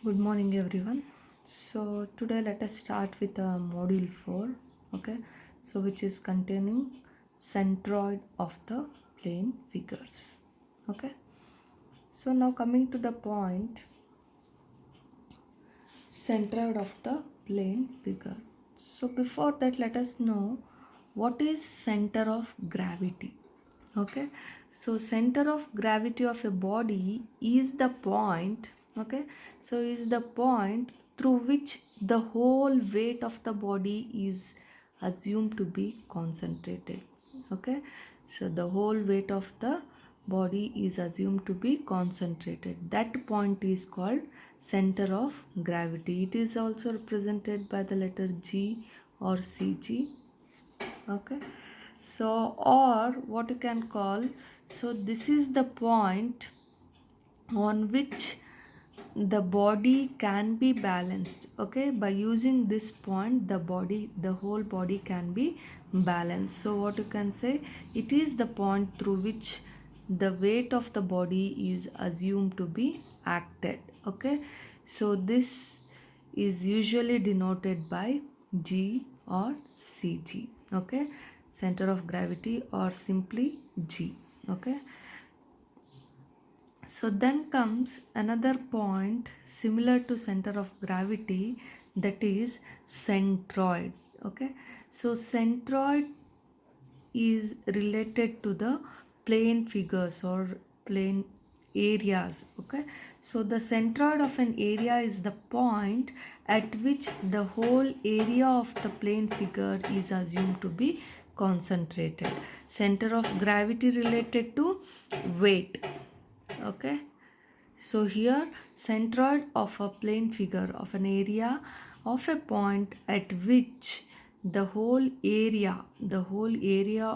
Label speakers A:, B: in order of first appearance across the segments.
A: Good morning, everyone. So, today let us start with module 4, okay? So, which is containing centroid of the plane figures, okay? So, now coming to the point, centroid of the plane figure. So, before that, let us know what is center of gravity, okay? So, center of gravity of a body is the point, okay? So, is the point through which the whole weight of the body is assumed to be concentrated, okay? So, the whole weight of the body is assumed to be concentrated. That point is called center of gravity. It is also represented by the letter G or CG, okay? So, or what you can call, so this is the point on which the body can be balanced, okay? By using this point, the whole body can be balanced. So what you can say, it is the point through which the weight of the body is assumed to be acted, okay? So this is usually denoted by G or CG, okay? Center of gravity or simply G, okay? So then comes another point similar to center of gravity, that is centroid, okay? So centroid is related to the plane figures or plane areas, okay? So the centroid of an area is the point at which the whole area of the plane figure is assumed to be concentrated. Center of gravity related to weight, okay? So here centroid of a plane figure of an area of a point at which the whole area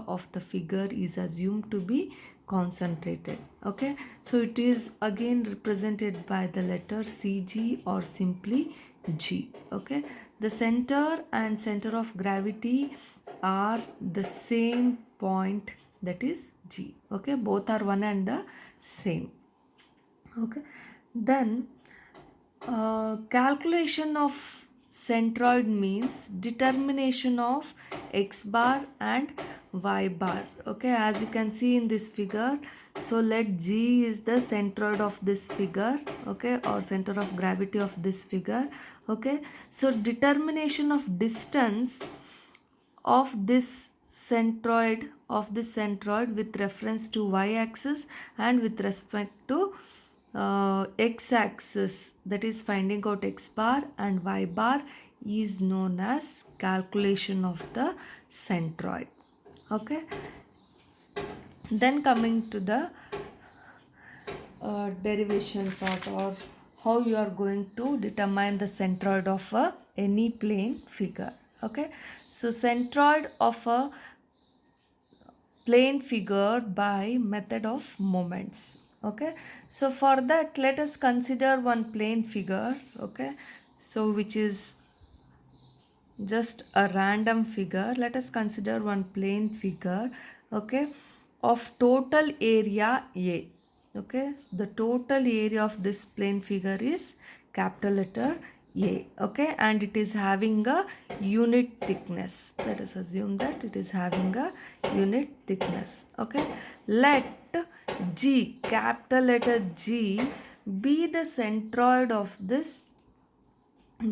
A: of the figure is assumed to be concentrated, okay? So it is again represented by the letter CG or simply G, okay? The center and center of gravity are the same point, that is G, okay? Both are one and the same, okay? Then calculation of centroid means determination of x bar and y bar, okay? As you can see in this figure, so let G is the centroid of this figure, okay, or center of gravity of this figure, okay? So determination of distance of this centroid with reference to y-axis and with respect to x-axis, that is finding out x bar and y bar, is known as calculation of the centroid, okay? Then coming to the derivation part, or how you are going to determine the centroid of any plane figure, okay? So centroid of a plane figure by method of moments, okay? So for that, let us consider one plane figure, okay? So which is just a random figure. Let us consider one plane figure, okay, of total area A, okay? The total area of this plane figure is capital letter A, okay? And it is having a unit thickness. Let us assume that it is having a unit thickness, okay? Let G, capital letter G, be the centroid of this,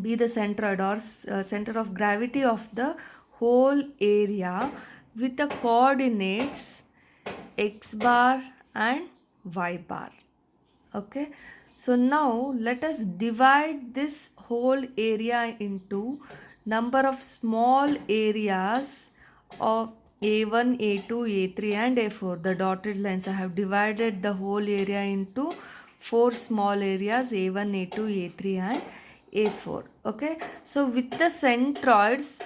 A: be the centroid or center of gravity of the whole area with the coordinates x bar and y bar, okay? So now let us divide this whole area into number of small areas of a1, a2, a3 and a4. The dotted lines, I have divided the whole area into four small areas, a1, a2, a3 and a4, okay? So with the centroids,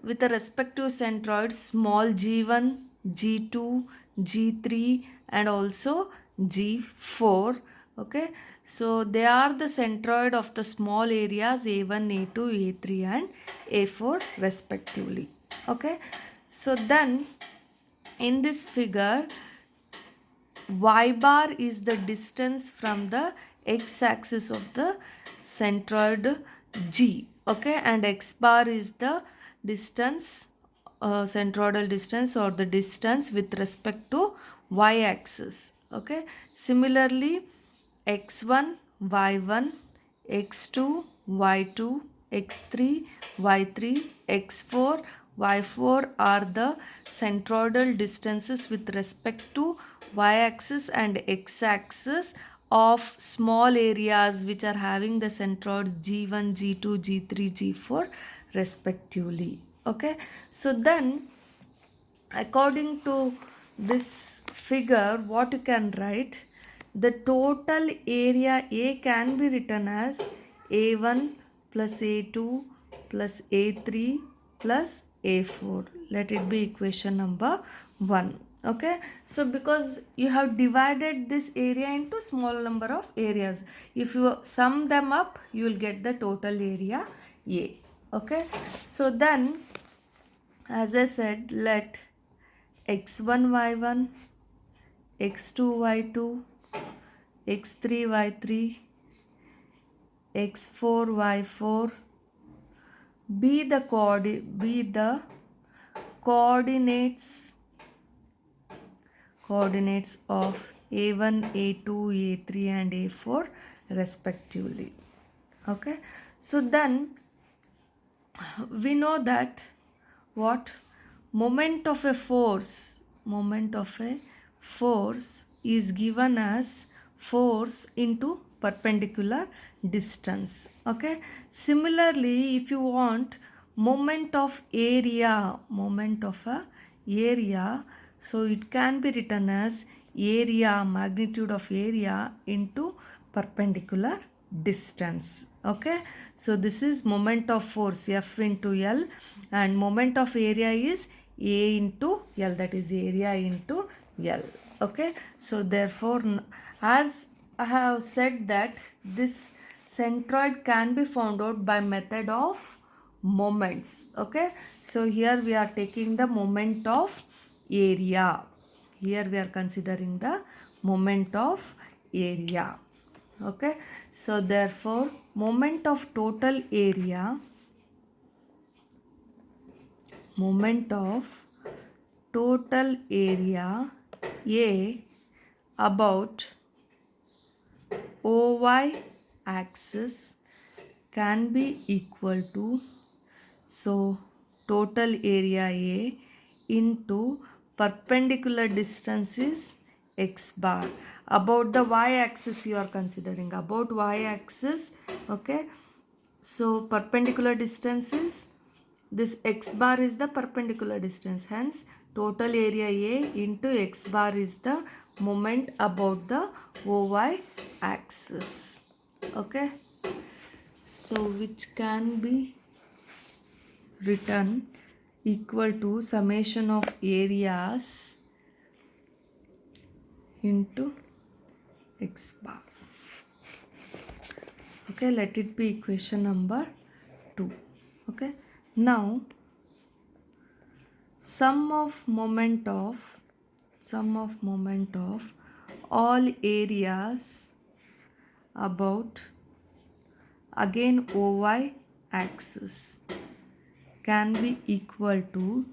A: with the respective centroids, small g1, g2, g3 and also g4, okay? So they are the centroid of the small areas a1, a2, a3 and a4 respectively, okay? So then in this figure, y bar is the distance from the x axis of the centroid G, okay, and x bar is the distance, centroidal distance or the distance with respect to y axis, okay. Similarly, x1, y1, x2, y2, x3, y3, x4, y4 are the centroidal distances with respect to y-axis and x-axis of small areas which are having the centroids G1, G2, G3, G4 respectively. Okay, so then according to this figure, what you can write, the total area A can be written as A1 plus A2 plus A3 plus A4. Let it be equation number 1. Okay, so because you have divided this area into small number of areas, if you sum them up, you will get the total area A. Okay, so then as I said, let x1 y1, x2 y2, x3 y3, x4 y4 be the coordinates of a1, a2, a3 and a4 respectively. Okay, so then we know that what moment of a force is given as force into perpendicular distance. Okay, similarly, if you want moment of a area, so it can be written as area, magnitude of area into perpendicular distance. Okay, so this is moment of force F into L, and moment of area is A into L, that is area into L. Okay, so therefore, as I have said that this centroid can be found out by method of moments. Okay, so here we are taking the moment of area. Here we are considering the moment of area. Okay, so therefore moment of total area A about OY axis can be equal to, so total area A into perpendicular distance is x bar. About the y axis you are considering, about y axis, okay, so perpendicular distance is, this x bar is the perpendicular distance, hence total area A into x bar is the moment about the OY axis. Okay, so which can be written equal to summation of areas into x bar. Okay, let it be equation number 2. Okay, now sum of moment of all areas about again OY axis can be equal to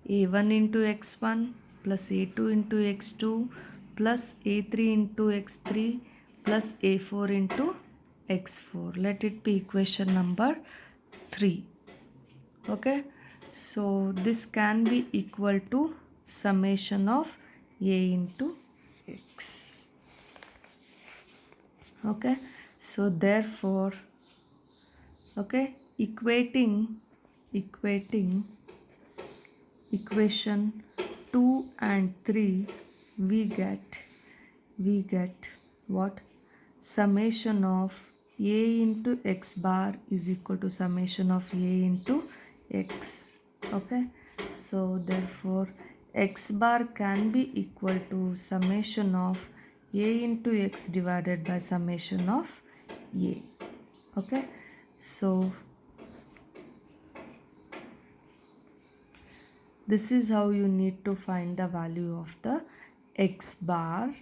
A: A1 into x1 plus A2 into x2 plus A3 into x3 plus A4 into x4. Let it be equation number 3. Okay, so this can be equal to summation of A into x. Okay, so therefore, okay, equating equation 2 and 3, we get what, summation of A into x bar is equal to summation of A into x. Okay, so therefore x bar can be equal to summation of A into x divided by summation of A. Okay, so this is how you need to find the value of the x bar,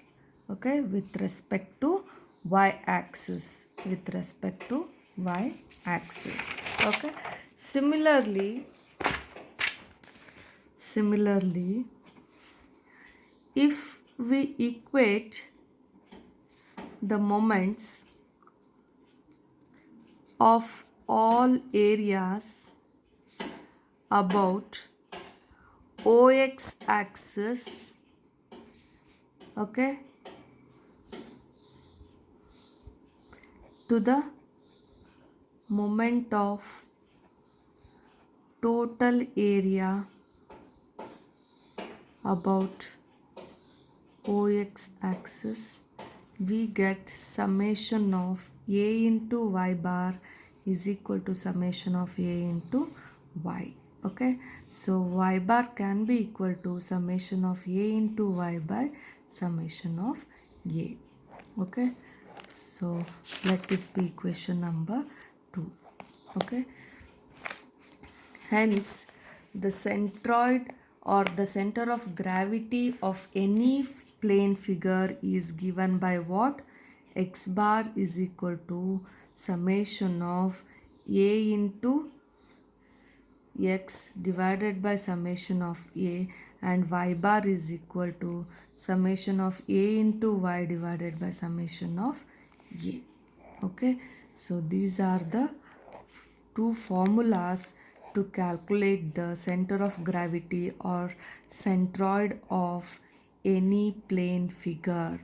A: okay, with respect to y-axis, with respect to y-axis. Okay. Similarly, if we equate the moments of all areas about OX axis, okay, to the moment of total area about OX axis, we get summation of A into y bar is equal to summation of A into y. Okay, so y bar can be equal to summation of A into y by summation of A. Okay, so let this be equation number 2. Okay, hence the centroid or the center of gravity of any plane figure is given by what? X bar is equal to summation of A into x divided by summation of A, and y bar is equal to summation of A into y divided by summation of A. Okay, so these are the two formulas to calculate the center of gravity or centroid of any plane figure.